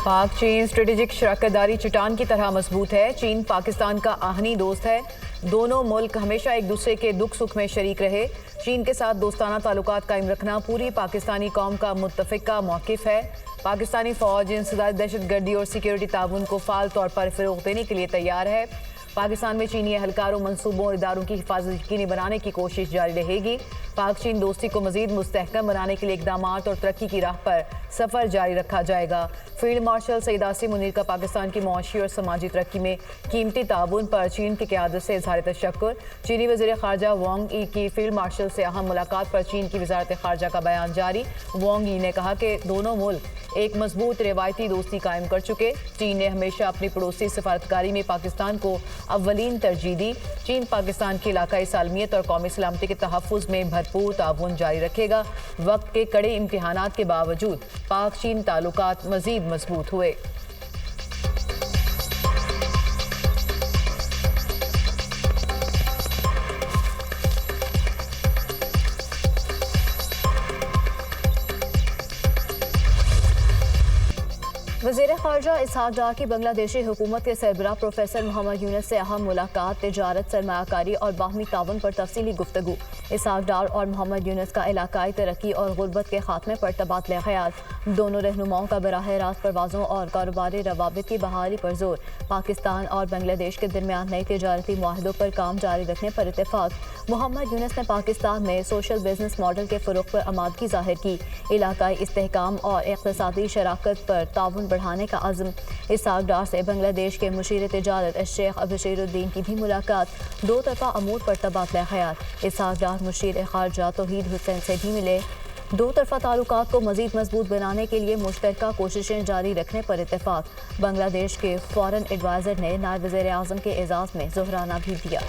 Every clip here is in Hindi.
पाक चीन स्ट्रेटेजिक शराकतदारी चट्टान की तरह मजबूत है। चीन पाकिस्तान का आहनी दोस्त है। दोनों मुल्क हमेशा एक दूसरे के दुख सुख में शरीक रहे। चीन के साथ दोस्ताना ताल्लुकात कायम रखना पूरी पाकिस्तानी कौम का मुत्तफिका मौक़िफ़ है। पाकिस्तानी फ़ौज इंसदाद दहशतगर्दी और सिक्योरिटी ताउन को फ़ाल तौर पर फ़रोग़ देने के लिए तैयार है। पाकिस्तान में चीनी एहलकारों, मनसूबों और इदारों की हिफाजत यकीनी बनाने की कोशिश जारी रहेगी। पाक चीन दोस्ती को मजीद मुस्तहकम बनाने के लिए इक़दामात और तरक्की की राह पर सफ़र जारी रखा जाएगा। फील्ड मार्शल सईद आसिम मुनीर का पाकिस्तान की मुआशी और समाजी तरक्की में कीमती ताउन पर चीन की क़यादत से इज़हार तशक्कुर। चीनी वज़ीर ख़ारजा वांग यी की फील्ड मार्शल से अहम मुलाकात पर चीन की वज़ारत ख़ारजा का बयान जारी। वांग यी ने कहा कि दोनों मुल्क एक मजबूत रिवायती दोस्ती कायम कर चुके। चीन ने हमेशा अपनी पड़ोसी सफारतकारी में पाकिस्तान को अव्वलीन तरजीह दी। चीन पाकिस्तान की इलाकाई सालमियत और कौमी सलामती के तहफ़्फ़ुज़ में भरपूर ताउन जारी रखेगा। वक्त के कड़े इम्तिहानात के बावजूद पाक चीन ताल्लुकात मज़ीद मजबूत हुए। वज़ीर ख़ारजा इसहाक़ डार की बांग्लादेशी हुकूमत के सरबराह प्रोफेसर मोहम्मद यूनुस से अहम मुलाकात, तिजारत, सरमायाकारी और बाहमी ताउन पर तफसीली गुफ्तगू। इसहाक़ डार और मोहम्मद यूनुस का इलाकाई तरक्की और गुर्बत के खात्मे पर तबादला ख़याल। दोनों रहनुमाओं का बराह रास्त परवाज़ों और कारोबारी रवाबित की बहाली पर जोर। पाकिस्तान और बांग्लादेश के दरमियान नए तिजारती मुआहदों पर काम जारी रखने पर इत्तेफाक। मोहम्मद यूनुस ने पाकिस्तान में सोशल बिजनेस मॉडल के फ़रोग़ पर आमादगी ज़ाहिर की। इलाकाई इस्तेहकाम और इक़्तिसादी शराकत पर ताउन बढ़ाने का अज़्म। इसहाक़ डार से बांग्लादेश के मुशीर तिजारत शेख बशीरुद्दीन की भी मुलाकात। दो तरफ़ा अमूर पर तबादला ख़याल। इसहाक़ डार मुशीर ख़ारजा तौहीद हुसैन से भी मिले। दो तरफ़ा ताल्लुकात को मज़ीद मजबूत बनाने के लिए मुश्तरका कोशिशें जारी रखने पर इत्तेफाक। बांग्लादेश के फ़ॉरेन एडवाइज़र ने नायब वज़ीर आज़म के एज़ाज़ में ज़ोहराना भी दिया।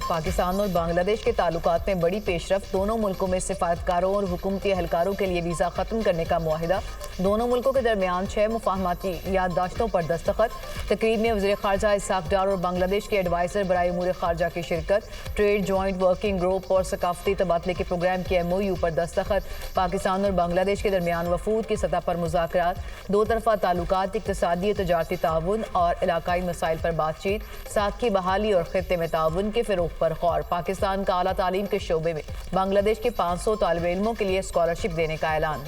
पाकिस्तान और बांग्लादेश के ताल्लुकात में बड़ी पेशरफ। दोनों मुल्कों में सिफारतकारों और हुकूमती एहलकारों के लिए वीज़ा ख़त्म करने का मुआहिदा। दोनों मुल्कों के दरमियान 6 मुफाहमती याददाश्तों पर दस्तखत। तकरीब में वज़ीर ख़ारजा इसहाक़ डार और बांग्लादेश के एडवाइज़र बराए उमूर ख़ारजा की शिरकत। ट्रेड जॉइंट वर्किंग ग्रुप और सकाफ़ती तबादले के प्रोग्राम के MOU पर दस्तखत। पाकिस्तान और बांग्लादेश के दरमियान वफूद की सतह पर मुज़ाकरात। दो तरफ़ा ताल्लुकात, इक़्तिसादी और तजारती ताउन और इलाकाई मसाइल पर बातचीत। साथ की बहाली और ख़ित्ते में ताउन के फ़रोग़ पर गौर। पाकिस्तान का आला तालीम के शोबे में बांग्लादेश के 500 तालिब इल्मों के लिए स्कॉलरशिप देने का ऐलान।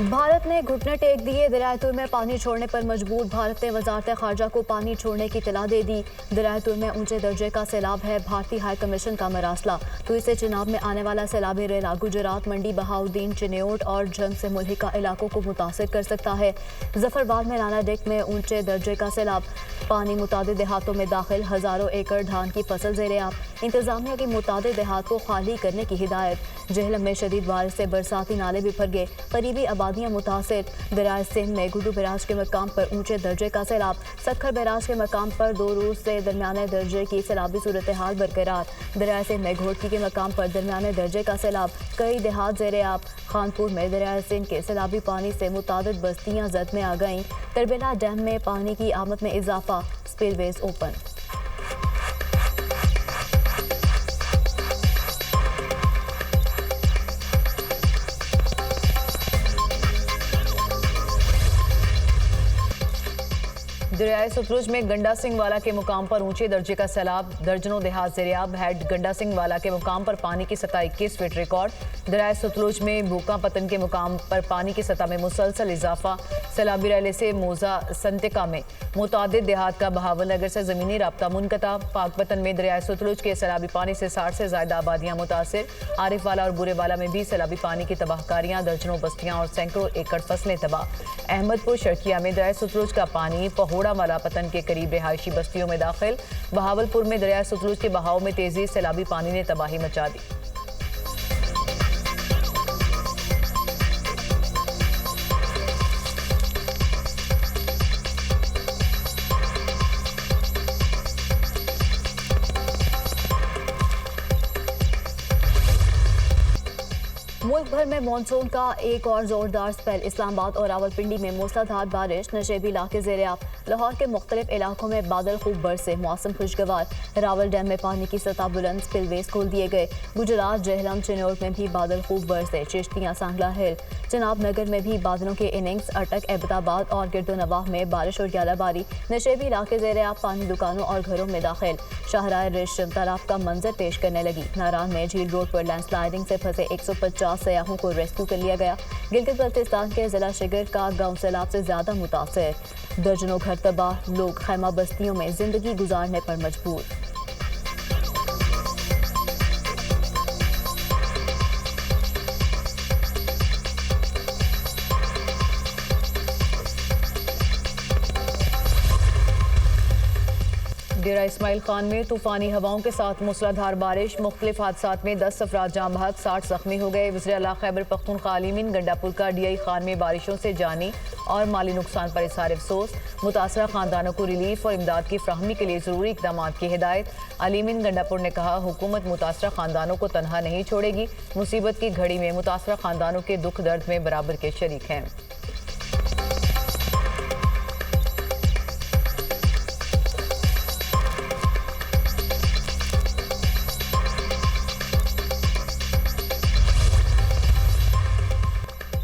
भारत ने घुटने टेक दिए। दरियाए में पानी छोड़ने पर मजबूर। भारत ने वजारत ख़ारजा को पानी छोड़ने की इत्तला दे दी। दरियाए में ऊंचे दर्जे का सैलाब है। भारतीय हाई कमीशन का मरासला। तो इससे चिनाब में आने वाला सैलाबी रेला गुजरात, मंडी, बहाउद्दीन, चिन्योट और जंग से मुल्हिका इलाकों को मुतासिर कर सकता है। जफरबाद में राना डेक में ऊंचे दर्जे का सैलाब। पानी मुतादिद देहातों में दाखिल। हज़ारों एकड़ धान की फसल ज़ेर-ए-आब। इंतजामिया की मुतादिद देहात को खाली करने की हिदायत। जहलम में शदीद बारिश से बरसाती नाले भी भर गए। करीबी आबादियाँ मुतासिर। दरियाए सिंध में गुडू बैराज के मकाम पर ऊंचे दर्जे का सैलाब। सखर बैराज के मकाम पर 2 रोज़ से दरमियाने दर्जे की सैलाबी सूरत हाल बरकरार। दरियाए सिंध में घोटकी के मकाम पर दरमियाने दर्जे का सैलाब। कई देहात ज़ेर-ए-आब। खानपुर में दरियाए सिंध के सैलाबी पानी से मुतादिद बस्तियाँ जद में आ गईं। तरबेला डैम में पानी की आमद में इजाफा। Spillways open. दरियाए सतलुज में गंडा सिंह वाला के मुकाम पर ऊंचे दर्जे का सैलाब। दर्जनों देहात ज़ेर-ए-आब। हेड गंडा सिंह वाला के मुकाम पर पानी की सतह 21 फीट रिकॉर्ड। दरियाए सतलुज में भूका पतन के मुकाम पर पानी की सतह में मुसलसल इजाफा। सैलाबी रैले से मोजा संतिका में मुतादिद देहात का बहावल नगर से ज़मीनी राब्ता मुनक़ता। पाकपतन में दरियाए सतलुज के सैलाबी पानी से 60 से ज़्यादा आबादियाँ मुतासिर। आरिफ वाला और बुरेवाला में भी सैलाबी पानी की तबाहकारियाँ। दर्जनों बस्तियाँ और सैकड़ों एकड़ फसलें तबाह। अहमदपुर शर्किया में दरियाए सतलुज का पानी पहोड़ा वाला पतन के करीब रिहायशी बस्तियों में दाखिल। बहावलपुर में दरियाए सतलुज के बहाव में तेजी। सैलाबी पानी ने तबाही मचा दी। मुल्क भर में मानसून का एक और जोरदार स्पेल। इस्लामाबाद और रावलपिंडी में मूसलाधार बारिश, नशेबी इलाके ज़ेर-ए-आब। लाहौर के मुख्तलिफ इलाकों में बादल खूब बरसे, मौसम खुशगवार। रावल डैम में पानी की सतह बुलंद, स्पिलवेज खोल दिए गए। गुजरात, जहलम, चिनौर में भी बादल खूब बरसे। चिश्तियाँ, सांगला हिल, जनाब नगर में भी बादलों के इनिंग्स। अटक, एबटाबाद और गिरदोनवाह में बारिश और ग्यालाबारी। नशेबी इलाके ज़ेर-ए-आब, पानी दुकानों और घरों में दाखिल। शाहराह रेशम तालाब का मंजर पेश करने लगी। नारान में झील रोड पर लैंडस्लाइडिंग से फंसे 150 सयाहों को रेस्क्यू कर लिया गया। गिलगित बल्तिस्तान के जिला शिगर का गांव सैलाब से ज्यादा मुतासर। दर्जनों घर तबाह, लोग खैमा बस्तियों में जिंदगी गुजारने पर मजबूर। डेरा इस्माइल खान में तूफानी हवाओं के साथ मूसलाधार बारिश, मुख्तलिफ हादसात में 10 अफराद जाम बहक, 60 जख्मी हो गए। वज़ीर-ए-आला खैबर पख्तूनख्वा अलीमीन गंडापुर का DI खान में बारिशों से जानी और माली नुकसान पर इज़हार अफसोस। मुतासरा खानदानों को रिलीफ और इमदाद की फ्राहमी के लिए ज़रूरी इक़दाम की हिदायत। अलीमीन गंडापुर ने कहा, हुकूमत मुतासरा खानदानों को तनहा नहीं छोड़ेगी। मुसीबत की घड़ी में मुतासरा खानदानों के दुख दर्द में बराबर के शरीक हैं।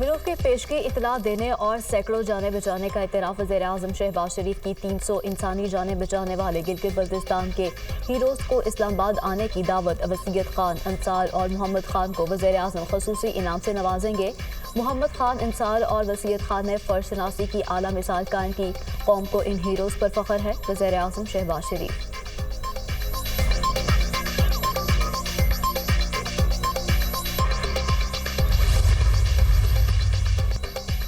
मुल्क की पेशगी इतला देने और सैकड़ों जाने बचाने का इतराफ़। वज़ीर-ए-आज़म शहबाज शरीफ की 300 इंसानी जाने बचाने वाले गिलगित बल्तिस्तान के हीरोज़ को इस्लामाबाद आने की दावत। वसीयत खान, अंसार और मोहम्मद खान को वज़ीर-ए-आज़म ख़ुसूसी इनाम से नवाजेंगे। मोहम्मद खान, अंसार और वसीयत खान ने फ़र्ज शनासी की आला मिसाल कायम की। कौम को इन हीरोज़ पर फ़ख्र है। वज़ीर-ए-आज़म शहबाज शरीफ।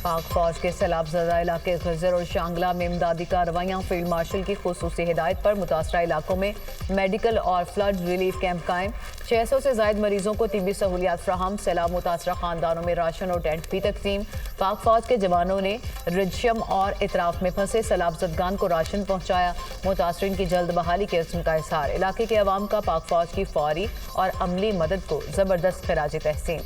पाक फौज के सैलाब ज़दा इलाके खजर और शांगला में इमदादी कार्रवाइयाँ। फील्ड मार्शल की खुसूसी हिदायत पर मुतासरा इलाकों में मेडिकल और फ्लड रिलीफ कैंप कायम। 600 से ज़ायद मरीजों को तिब्बी सहूलियात फ्राहम। सैलाब मुतासरा खानदानों में राशन और टेंट भी तकसीम। पाक फौज के जवानों ने रिजशम और इतराफ में फंसे सैलाब ज़दगान को राशन पहुँचाया। मुतासरीन की जल्द बहाली के इज़्म का इज़हार। इलाके के अवाम का पाक फौज की फौरी और अमली मदद को ज़बरदस्त खिराज तहसीन।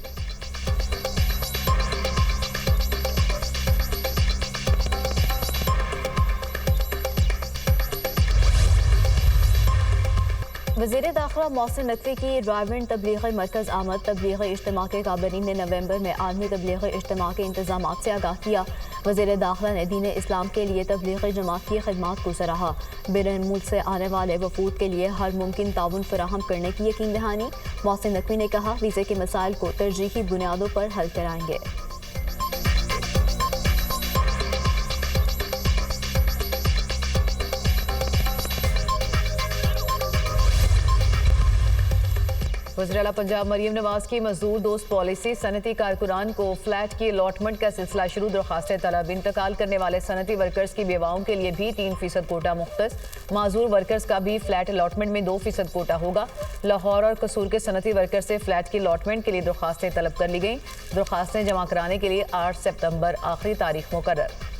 वज़ीर दाखिला मोहसिन नकवी की ड्राइविंग तबलीगी मरकज़ आमद। तबलीगी इज्तिमा के काबरीन ने नवंबर में आलमी तबलीगी इज्तिमा के इंतजाम से आगाह किया। वज़ीर दाखिला ने दीन इस्लाम के लिए तबलीगी जमात की खिदमात को सराहा। बैरून मुल्क से आने वाले वफूद के लिए हर मुमकिन ताउन फराहम करने की यकीन दहानी। मोहसिन नकवी ने कहा, वीज़े के मसाइल को तरजीही बुनियादों पर हल कराएंगे। वज़ीर-ए-आला पंजाब मरीम नवाज की मजदूर दोस्त पॉलिसी। सनती कारकुनान को फ्लैट की अलॉटमेंट का सिलसिला शुरू। दरख्वास्तें तलब। इंतकाल करने वाले सनती वर्कर्स की बेवाओं के लिए भी 3% कोटा मुख्तस। माजूर वर्कर्स का भी फ्लैट अलॉटमेंट में 2% कोटा होगा। लाहौर और कसूर के सनती वर्कर्स से फ्लैट की अलॉटमेंट के लिए दरख्वास्तें तलब कर ली गई। दरख्वास्तें जमा कराने के लिए 8 सितंबर आखिरी तारीख मुकर्रर।